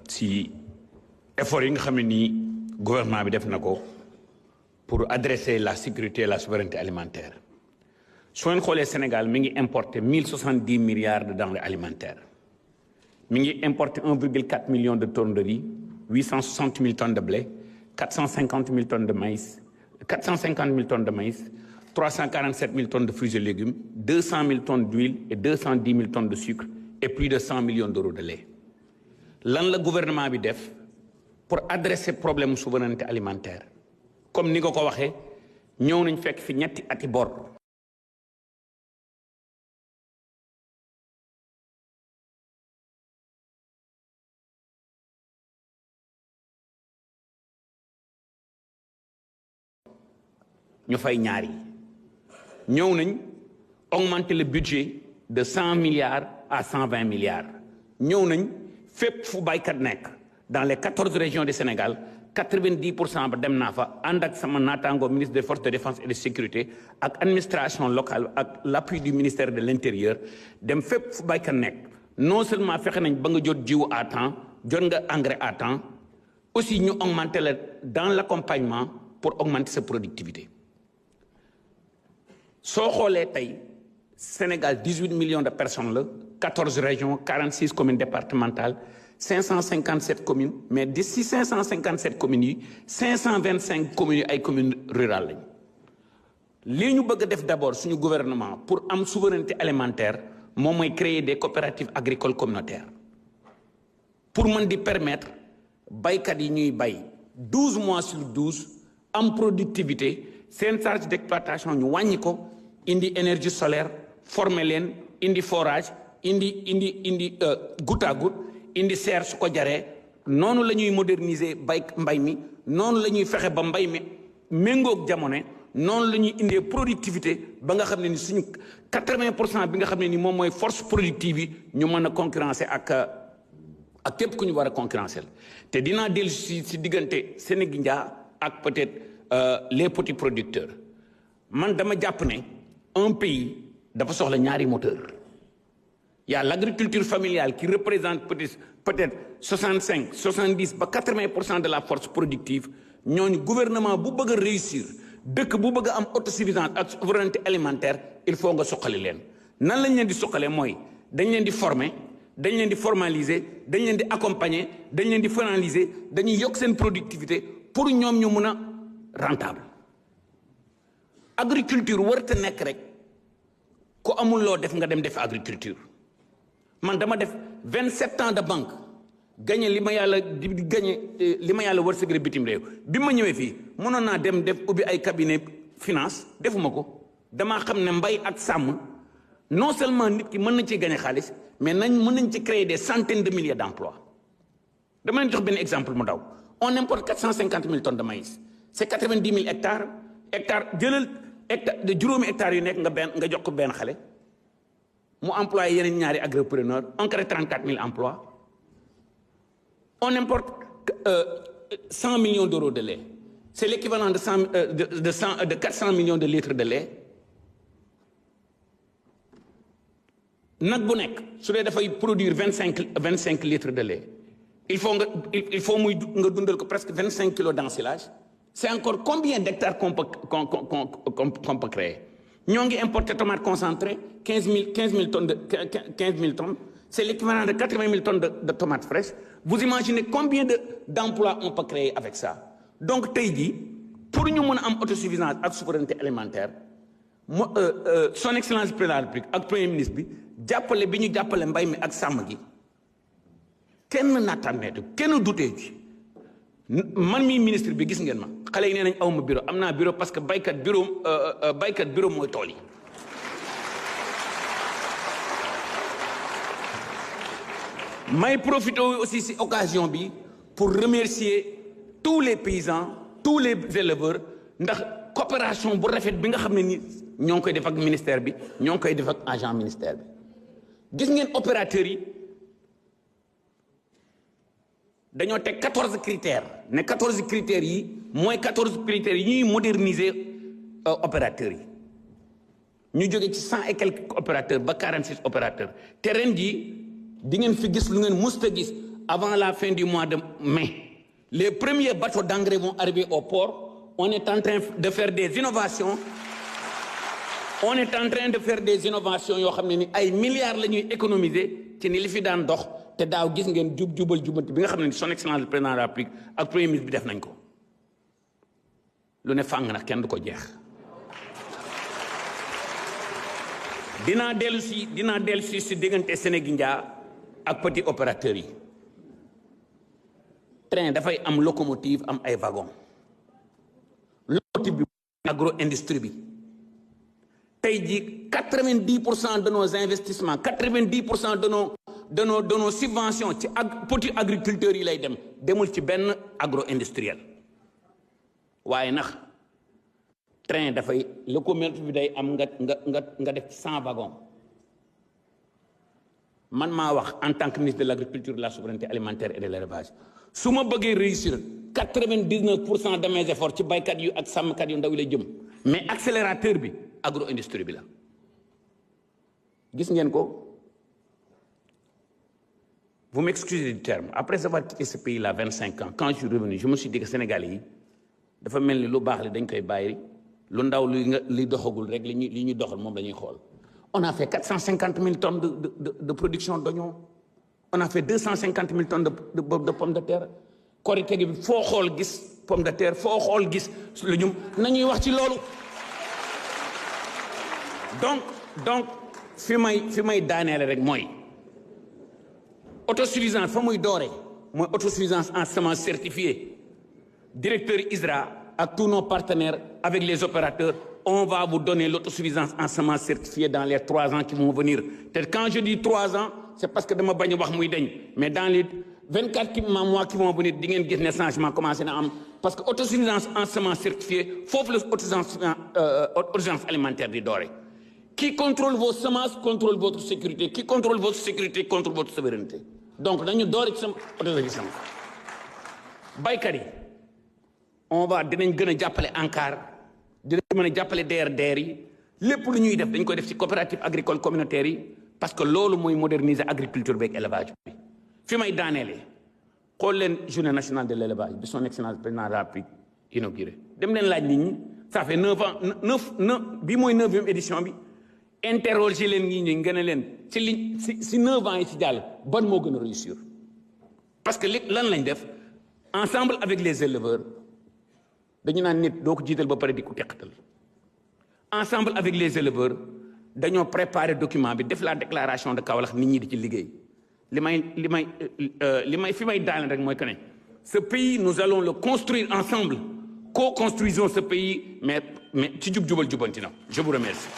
si effort yi nga xam ne nii gouvernement bi def na ko pour adresser la sécurité et la souveraineté alimentaire soo leen xoolee Sénégal mi ngi importer 1070 milliards de denrées alimentaires mi ngi importer 1,4 million de tonnes de riz 860 000 tonnes de blé 450 000 tonnes de maïs 450 000 tonnes de maïs 347 000 tonnes de fruits et légumes 200 000 tonnes d'huile et 210 000 tonnes de sucre et plus de 100 millions d'euros de lait lan la gouvernement bi def pour adresser problème souveraineté alimentaire comme ni nga ko waxee ñëw nañ fekk fi ñetti ati bor ñu fay ñaar yi ñëw nañ augmenter le budget de 100 milliards à 120 milliards ñëw nañ fépp fu baykat nekk dans les 14 régions du Sénégal 90% ba dem naa fa ànd ak sama naataango ministre des forces de défense et de sécurité ak administration locale ak l'appui du ministère de l'intérieur dem fépp fu baykat nekk non seulement fexe nañ ba nga jot jiwu à temps jot nga engrais à temps aussi ñu augmenter la dans l'accompagnement pour augmenter sa productivité soo xoolee tey Sénégal 18 millions de personnes la 14 régions 46 communes départementales 557 communes mais d'ici 557 communes yi 525 communes yi ay communes rurales lañ lii ñu bëgg a def d'abord suñu gouvernement pour am souveraineté alimentaire moom mooy créer des coopératives agricoles communautaires pour mën di permettre baykat yi ñuy bay 12 mois sur 12 am productivité seen charge d'exploitation ñu wàññi ko indi énergie solaire former leen indi forage indi goutte à goutte indi serre su ko jaree noonu la ñuy moderniser mbay mi noonu la ñuy fexe ba mbay mi méngoog jamono noonu la ñuy indee productivité ba nga xam ne ni suñu 80% bi nga xam ne ni moom mooy force productive yi ñu mën a concurrencer ak képp ku ñu war a concurrencer te dinaa dellu si diggante Sénégal ak peut-être les petits producteurs man dama jàpp ne un pays dafa soxla ñaari moteur il y a l'agriculture familiale qui représente peut-être 65 70 ba 80% de la force productive ñooñu gouvernement bu bëgg a réussir dëkk bu bëgg a am autosuffisance ak souveraineté alimentaire il faut nga suqali leen nan lañ leen di suqalee mooy dañ leen di former dañ leen di formaliser dañ leen di accompagner dañ leen di finaliser dañuy yokk seen productivité pour ñoom ñu mën a rentable agriculture warta nekk rek ku amul loo def nga dem def agriculture man dama def 27 ans de banque gagné li ma yàlla di gagné li ma yàlla wërsëgale bitim réew bi ma ñëwee fii mënoon naa dem def ubbi ay cabinet finance defuma ko damaa xam ne mbay ak sàmm non seulement nit ki mën na ci gagné xaalis mais mën nañ ci créer des centaines de milliers d'emplois dama leen jox benn exemple mu ndaw on importe 450 000 tonnes de maïs c'est 90 000 hectares jëlal hectare de juróomi hectares yu nekk nga jox ko benn xale mu employé yeneen ñaari agripreneur on crée 34 000 emplois on importe 100 millions d'euros de lait c'est l'équivalent de 400 millions de litres de lait nag bu nekk su dee dafay produire 25 litres de lait il faut muy nga dundal ko presque 25 kilos d'ensilage c'est encore combien d'hectares qu'on peut créer ñoo ngi importer tomate concentrée 15 000 tonnes c'est l'équivalent de 80 000 tonnes de tomates fraîches vous imaginez combien d'emplois on peut créer avec ça donc tey jii pour ñu mën a am autosuffisance ak souveraineté alimentaire son excellence président de la République ak premier ministre bi jàppale bi ñu jàppale mbay mi ak sàmm gi kenn naataanneetu kenn dutee ci man mii ministre bi gis ngeen ma xale yi nee nañ awma bureau am naa bureau parce que baykat bureau mooy tool yi may profiter aussi ci occasion bi pour remercier tous les paysans tous les éleveurs ndax coopération bu rafet bi nga xam ne ni ñoo ngi koy def ak ministère bi ñoo ngi koy def ak agent ministère bi gis ngeen opérateurs yi dañoo teg 14 critères ne 14 critères yi mooy 14 critères yi ñuy moderniser opérateurs yi ñu jóge ci 100 et quelques opérateurs ba 46 opérateurs te ren jii di ngeen fi gis lu ngeen musta gis avant la fin du mois de mai. Les premiers bateaux d'engrais vont arriver au port. On est en train de faire des innovations. On est en train de faire des innovations yoo xam ne ni ay milliards la ñuy économiser ci ni li fi daan dox te daaw gis ngeen jubal jubanti bi nga xam ne ni son excellence le président de la République ak premier ministre bi def nañ ko lu ne fàng nag kenn du ko jeex. dinaa dellu si diggante Sénégindia ak petit opérateurs yi. train dafay am locomotive am ay wagon locomotive bi agro industrie bi tey jii 90% de nos investissements 90% de nos subventions ci petit agriculteurs yi lay demul ci benn agro industriel waaye nax train dafay locomotive bi day am nga def 100 wagons man maa wax en tant que ministre de l'agriculture de la souveraineté alimentaire et de l'élevage su ma bëggee réussir 99% de mes efforts ci baykat yu ak sàmmkat yu ndaw yi lay jëm mais accélérateur bi agro industrie bi la gis ngeen ko. Vous m'excusez du terme après avoir quitté ce pays là 25 ans quand je suis revenu je me suis dit que Sénégalais yi dafa mel ni lu baax li dañ koy bàyyi lu ndaw li doxagul rek li ñuy doxal moom la ñuy xool. On a fait 450 000 tonnes de production d'oignons. On a fait 250 000 tonnes de pommes de terre. Korité gi foo xool gis pomme de terre foo xool gis lu ñu nañuy wax ci loolu. donc fi may daaneele rek mooy autosuffisance fa muy doore mooy autosuffisance en semences certifiées. Directeur ISRA ak tous nos partenaires avec les opérateurs. On va vous donner l'autosuffisance en semences certifiées dans les 3 ans qui vont venir. Quand je dis 3 ans, c'est parce que dama bañ a wax muy dañ mais dans les 24 mois qui vont venir di ngeen gis ne changement commencé na am parce que autosuffisance en semences certifiées foofu la autosuffisance alimentaire di doore. Qui contrôle vos semences contrôle votre sécurité. Qui contrôle votre sécurité contrôle votre souveraineté. Donc dañu doore ci sama autosuffisance. Baykat yi dinañ gën a jàppale ANCAR. dinañ mën a jàppale DRDR yi lépp lu ñuy def dañ koy def ci coopérative agricole communautaire yi parce que loolu mooy moderniser agriculture beeg élevage bi fi may daaneele xool leen journée nationale de l'élevage bi son excellence président de la République inauguré dem leen laaj nit ñi ça fait 9 ans 9 bi mooy 9e édition bi interroger leen nit ñi ngeen leen si 9 ans yi ci jàll ban moo gën a réussir parce que lan lañ def ensemble avec les éleveurs dañu naan nit doo ko jiital ba pare di ko teqatal ensemble avec les éleveurs dañoo préparer document bi def la déclaration de Kaolack nit ñi di ci liggéey li may fi may daal rek mooy que ne ce pays nous allons le construire ensemble co-construisons ce pays mais ci jubal jubanti na je vous remercie.